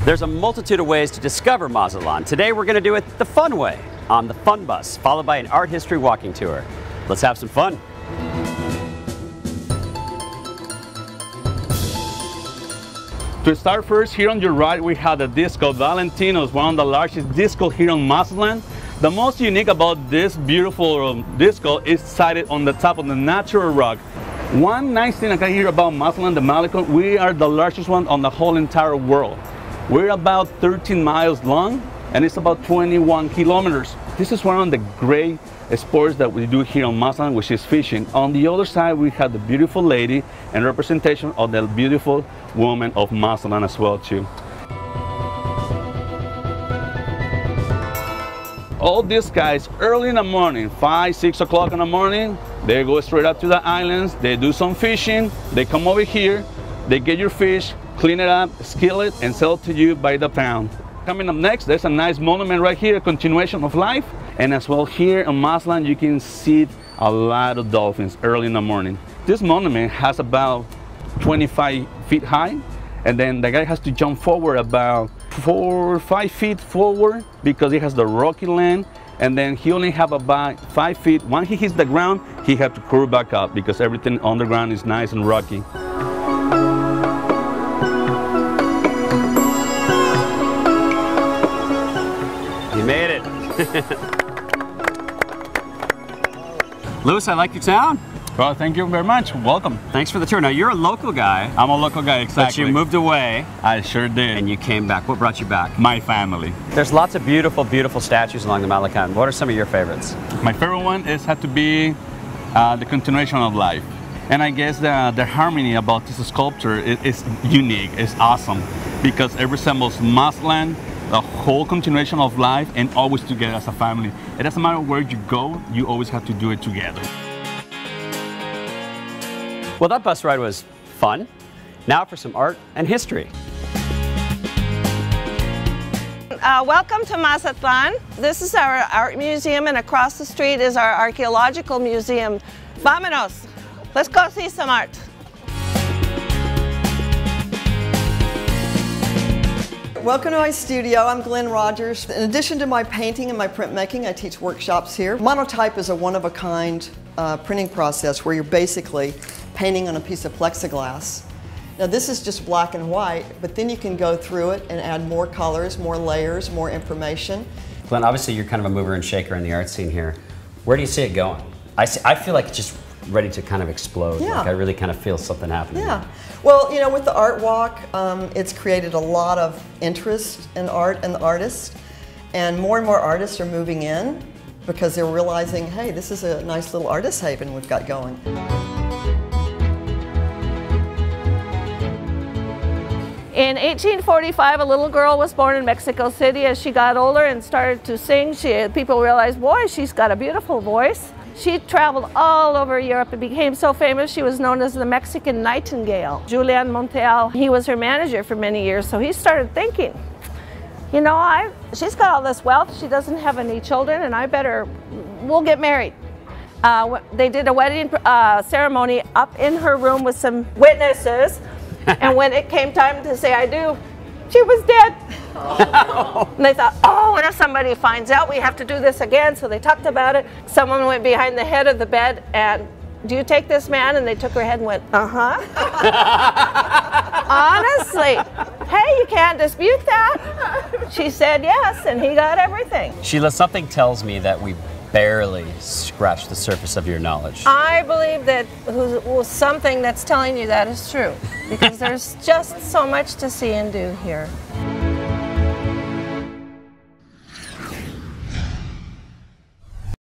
There's a multitude of ways to discover Mazatlan. Today we're going to do it the fun way, on the Fun Bus, followed by an art history walking tour. Let's have some fun. To start first, here on your right we have the Disco Valentino's, one of the largest disco here on Mazatlan. The most unique about this beautiful disco is sited on the top of the natural rock. One nice thing I can hear about Mazatlan, the Malecon, we are the largest one on the whole entire world. We're about 13 miles long and it's about 21 kilometers. This is one of the great sports that we do here on Mazatlan, which is fishing. On the other side we have the beautiful lady and representation of the beautiful woman of Mazatlan as well too. All these guys early in the morning, 5, 6 o'clock in the morning, they go straight up to the islands, they do some fishing, they come over here, they get your fish, clean it up, skill it, and sell it to you by the pound. Coming up next, there's a nice monument right here, a continuation of life. And as well here in Mazatlan, you can see a lot of dolphins early in the morning. This monument has about 25 feet high, and then the guy has to jump forward about 4 or 5 feet forward because he has the rocky land, and then he only have about 5 feet. Once he hits the ground, he has to curve back up because everything on the ground is nice and rocky. You made it. Louis, I like your town. Well, thank you very much. Welcome. Thanks for the tour. Now, you're a local guy. I'm a local guy, exactly. But you moved away. I sure did. And you came back. What brought you back? My family. There's lots of beautiful, beautiful statues along the Malecon. What are some of your favorites? My favorite one had to be the continuation of life. And I guess the harmony about this sculpture is unique. It's awesome because it resembles Mazatlan, the whole continuation of life, and always together as a family. It doesn't matter where you go, you always have to do it together. Well, that bus ride was fun. Now for some art and history. Welcome to Mazatlan. This is our art museum, and across the street is our archaeological museum. Vámonos! Let's go see some art. Welcome to my studio. I'm Glenn Rogers. In addition to my painting and my printmaking, I teach workshops here. Monotype is a one-of-a-kind printing process where you're basically painting on a piece of plexiglass. Now this is just black and white, but then you can go through it and add more colors, more layers, more information. Glenn, obviously you're kind of a mover and shaker in the art scene here. Where do you see it going? I feel like it's just ready to kind of explode. Yeah. Like I really kind of feel something happening. Yeah. Well, you know, with the art walk, it's created a lot of interest in art and the artists, and more artists are moving in because they're realizing, hey, this is a nice little artist haven we've got going. In 1845, a little girl was born in Mexico City. As she got older and started to sing, people realized, boy, she's got a beautiful voice. She traveled all over Europe and became so famous she was known as the Mexican Nightingale. Julian Montiel, he was her manager for many years, so he started thinking, you know, she's got all this wealth, she doesn't have any children, and we'll get married. They did a wedding ceremony up in her room with some witnesses, and when it came time to say I do, she was dead. Oh. And they thought, oh, what if somebody finds out? We have to do this again. So they talked about it. Someone went behind the head of the bed and, do you take this man? And they took her head and went, uh-huh. Honestly, hey, you can't dispute that. She said yes, and he got everything. Sheila, something tells me that we barely scratched the surface of your knowledge. I believe that something that's telling you that is true, because there's just so much to see and do here.